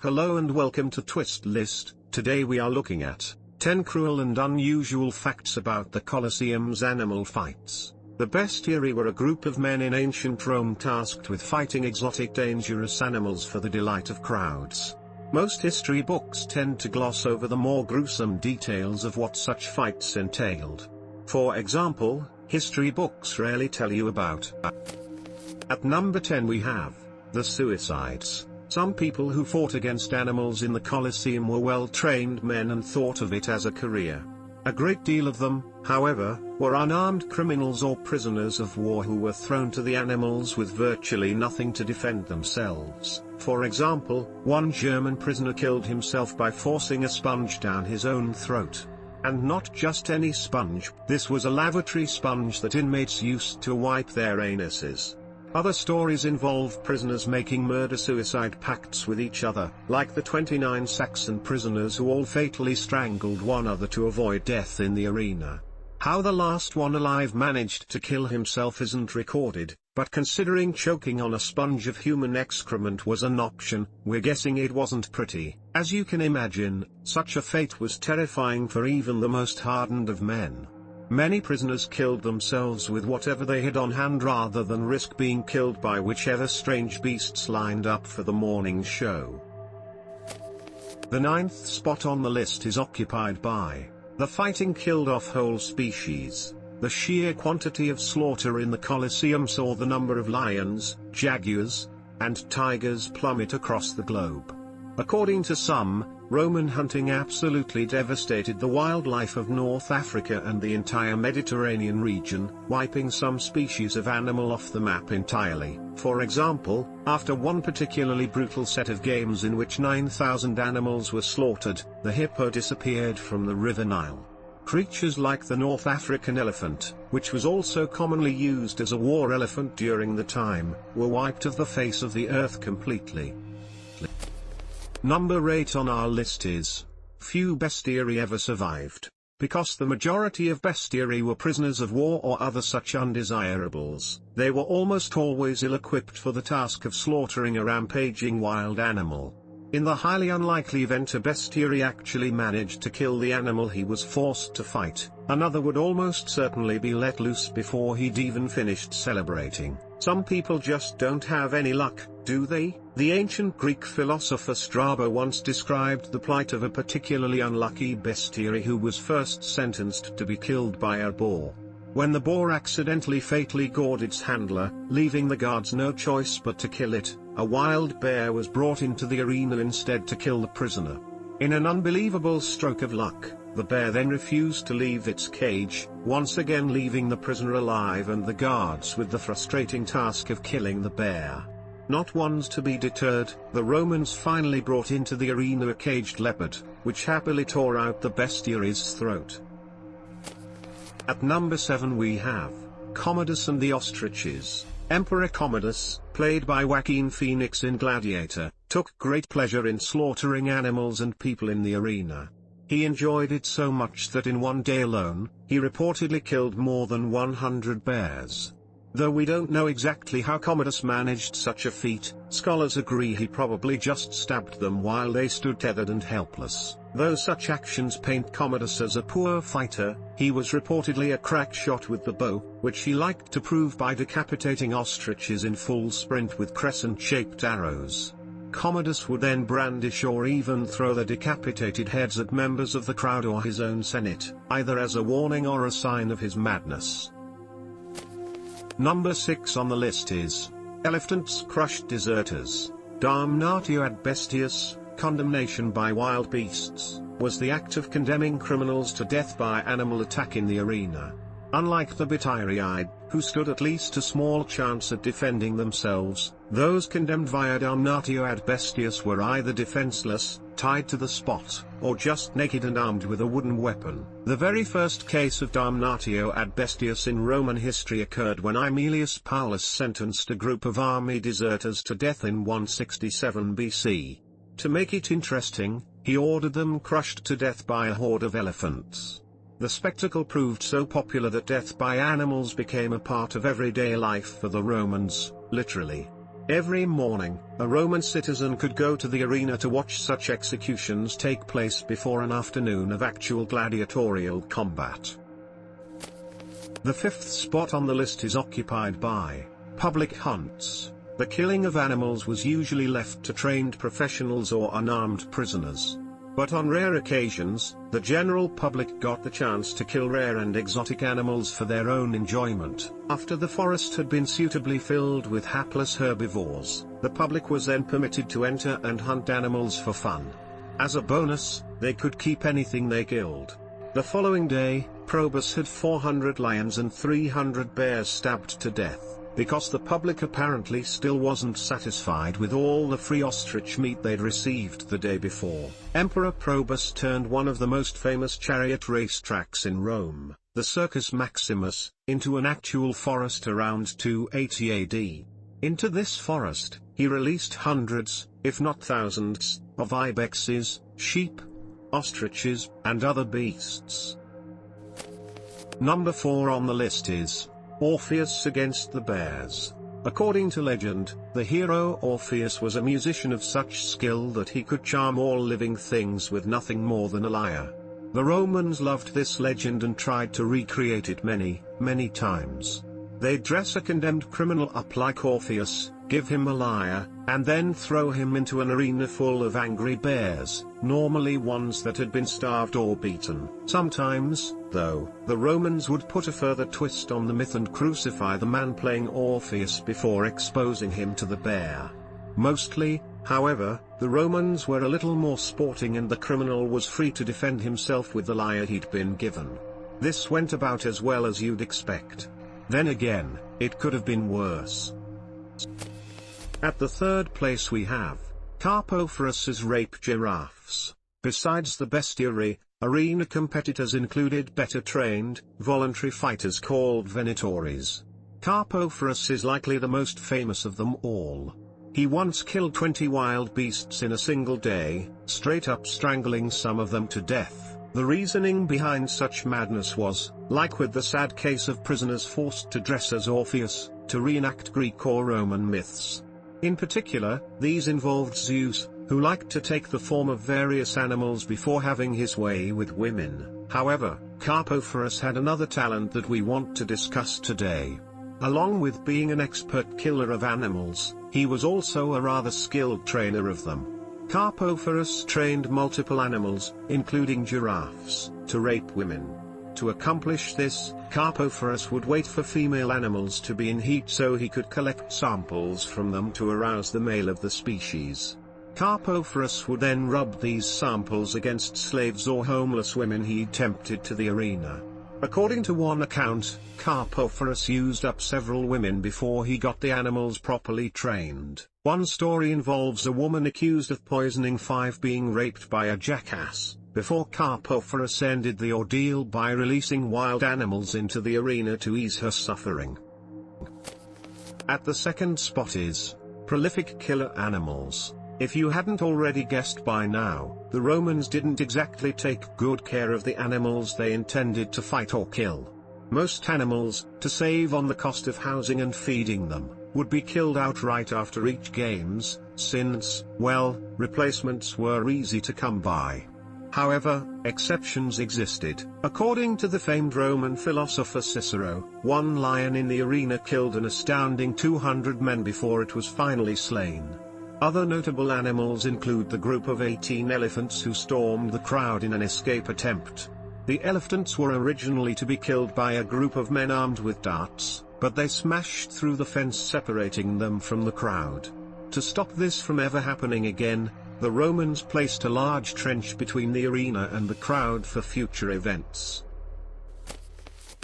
Hello and welcome to Twist List. Today we are looking at 10 cruel and unusual facts about the Colosseum's animal fights. The Bestiari were a group of men in ancient Rome tasked with fighting exotic dangerous animals for the delight of crowds. Most history books tend to gloss over the more gruesome details of what such fights entailed. For example, history books rarely tell you about. At number 10 we have the suicides. Some people who fought against animals in the Colosseum were well-trained men and thought of it as a career. A great deal of them, however, were unarmed criminals or prisoners of war who were thrown to the animals with virtually nothing to defend themselves. For example, one German prisoner killed himself by forcing a sponge down his own throat. And not just any sponge, this was a lavatory sponge that inmates used to wipe their anuses. Other stories involve prisoners making murder-suicide pacts with each other, like the 29 Saxon prisoners who all fatally strangled one another to avoid death in the arena. How the last one alive managed to kill himself isn't recorded, but considering choking on a sponge of human excrement was an option, we're guessing it wasn't pretty. As you can imagine, such a fate was terrifying for even the most hardened of men. Many prisoners killed themselves with whatever they had on hand rather than risk being killed by whichever strange beasts lined up for the morning show. The 9th spot on the list is occupied by the fighting killed off whole species. The sheer quantity of slaughter in the Colosseum saw the number of lions, jaguars, and tigers plummet across the globe. According to some, Roman hunting absolutely devastated the wildlife of North Africa and the entire Mediterranean region, wiping some species of animal off the map entirely. For example, after one particularly brutal set of games in which 9,000 animals were slaughtered, the hippo disappeared from the River Nile. Creatures like the North African elephant, which was also commonly used as a war elephant during the time, were wiped off the face of the earth completely. Number 8 on our list is, few Bestiari ever survived. Because the majority of Bestiari were prisoners of war or other such undesirables, they were almost always ill-equipped for the task of slaughtering a rampaging wild animal. In the highly unlikely event a Bestiari actually managed to kill the animal he was forced to fight, another would almost certainly be let loose before he'd even finished celebrating. Some people just don't have any luck, do they? The ancient Greek philosopher Strabo once described the plight of a particularly unlucky Bestiari who was first sentenced to be killed by a boar. When the boar accidentally fatally gored its handler, leaving the guards no choice but to kill it, a wild bear was brought into the arena instead to kill the prisoner. In an unbelievable stroke of luck, the bear then refused to leave its cage, once again leaving the prisoner alive and the guards with the frustrating task of killing the bear. Not ones to be deterred, the Romans finally brought into the arena a caged leopard, which happily tore out the Bestiari's throat. At number 7 we have Commodus and the Ostriches. Emperor Commodus, played by Joaquin Phoenix in Gladiator, took great pleasure in slaughtering animals and people in the arena. He enjoyed it so much that in one day alone, he reportedly killed more than 100 bears. Though we don't know exactly how Commodus managed such a feat, scholars agree he probably just stabbed them while they stood tethered and helpless. Though such actions paint Commodus as a poor fighter, he was reportedly a crack shot with the bow, which he liked to prove by decapitating ostriches in full sprint with crescent-shaped arrows. Commodus would then brandish or even throw the decapitated heads at members of the crowd or his own senate, either as a warning or a sign of his madness. Number 6 on the list is elephants crushed deserters. Damnatio ad bestias, condemnation by wild beasts, was the act of condemning criminals to death by animal attack in the arena. Unlike the Bestiari, who stood at least a small chance at defending themselves, those condemned via damnatio ad bestias were either defenseless, tied to the spot, or just naked and armed with a wooden weapon. The very first case of damnatio ad bestias in Roman history occurred when Aemilius Paulus sentenced a group of army deserters to death in 167 BC. To make it interesting, he ordered them crushed to death by a horde of elephants. The spectacle proved so popular that death by animals became a part of everyday life for the Romans, literally. Every morning, a Roman citizen could go to the arena to watch such executions take place before an afternoon of actual gladiatorial combat. The fifth spot on the list is occupied by public hunts. The killing of animals was usually left to trained professionals or unarmed prisoners. But on rare occasions, the general public got the chance to kill rare and exotic animals for their own enjoyment. After the forest had been suitably filled with hapless herbivores, the public was then permitted to enter and hunt animals for fun. As a bonus, they could keep anything they killed. The following day, Probus had 400 lions and 300 bears stabbed to death, because the public apparently still wasn't satisfied with all the free ostrich meat they'd received the day before. Emperor Probus turned one of the most famous chariot racetracks in Rome, the Circus Maximus, into an actual forest around 280 AD. Into this forest, he released hundreds, if not thousands, of ibexes, sheep, ostriches, and other beasts. Number 4 on the list is Orpheus against the bears. According to legend, the hero Orpheus was a musician of such skill that he could charm all living things with nothing more than a lyre. The Romans loved this legend and tried to recreate it many, many times. They'd dress a condemned criminal up like Orpheus, give him a lyre, and then throw him into an arena full of angry bears, normally ones that had been starved or beaten. Sometimes, though, the Romans would put a further twist on the myth and crucify the man playing Orpheus before exposing him to the bear. Mostly, however, the Romans were a little more sporting and the criminal was free to defend himself with the lyre he'd been given. This went about as well as you'd expect. Then again, it could have been worse. At the third place we have Carpophorus's rape giraffes. Besides the Bestiari, arena competitors included better trained, voluntary fighters called venatores. Carpophorus is likely the most famous of them all. He once killed 20 wild beasts in a single day, straight up strangling some of them to death. The reasoning behind such madness was, like with the sad case of prisoners forced to dress as Orpheus, to reenact Greek or Roman myths. In particular, these involved Zeus, who liked to take the form of various animals before having his way with women. However, Carpophorus had another talent that we want to discuss today. Along with being an expert killer of animals, he was also a rather skilled trainer of them. Carpophorus trained multiple animals, including giraffes, to rape women. To accomplish this, Carpophorus would wait for female animals to be in heat so he could collect samples from them to arouse the male of the species. Carpophorus would then rub these samples against slaves or homeless women he tempted to the arena. According to one account, Carpophorus used up several women before he got the animals properly trained. One story involves a woman accused of poisoning 5 being raped by a jackass, before Carpophorus ended the ordeal by releasing wild animals into the arena to ease her suffering. At the second spot is prolific killer animals. If you hadn't already guessed by now, the Romans didn't exactly take good care of the animals they intended to fight or kill. Most animals, to save on the cost of housing and feeding them, would be killed outright after each games, since, well, replacements were easy to come by. However, exceptions existed. According to the famed Roman philosopher Cicero, one lion in the arena killed an astounding 200 men before it was finally slain. Other notable animals include the group of 18 elephants who stormed the crowd in an escape attempt. The elephants were originally to be killed by a group of men armed with darts, but they smashed through the fence separating them from the crowd. To stop this from ever happening again, the Romans placed a large trench between the arena and the crowd for future events.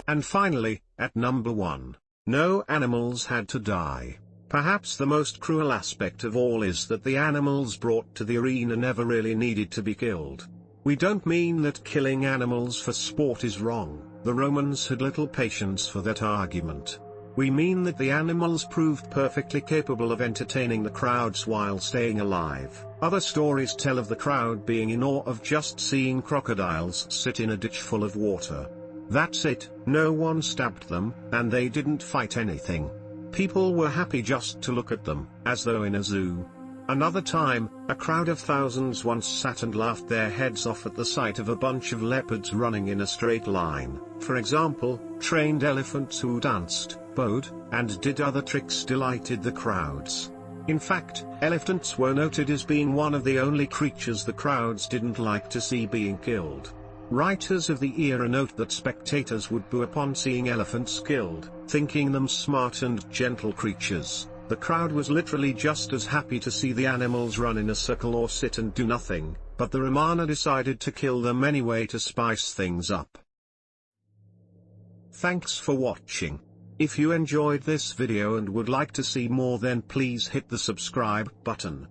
And finally, at number 1, no animals had to die. Perhaps the most cruel aspect of all is that the animals brought to the arena never really needed to be killed. We don't mean that killing animals for sport is wrong, the Romans had little patience for that argument. We mean that the animals proved perfectly capable of entertaining the crowds while staying alive. Other stories tell of the crowd being in awe of just seeing crocodiles sit in a ditch full of water. That's it, no one stabbed them, and they didn't fight anything. People were happy just to look at them, as though in a zoo. Another time, a crowd of thousands once sat and laughed their heads off at the sight of a bunch of leopards running in a straight line. For example, trained elephants who danced, bowed, and did other tricks delighted the crowds. In fact, elephants were noted as being one of the only creatures the crowds didn't like to see being killed. Writers of the era note that spectators would boo upon seeing elephants killed, thinking them smart and gentle creatures. The crowd was literally just as happy to see the animals run in a circle or sit and do nothing, but the Romana decided to kill them anyway to spice things up. Thanks for watching. If you enjoyed this video and would like to see more, then please hit the subscribe button.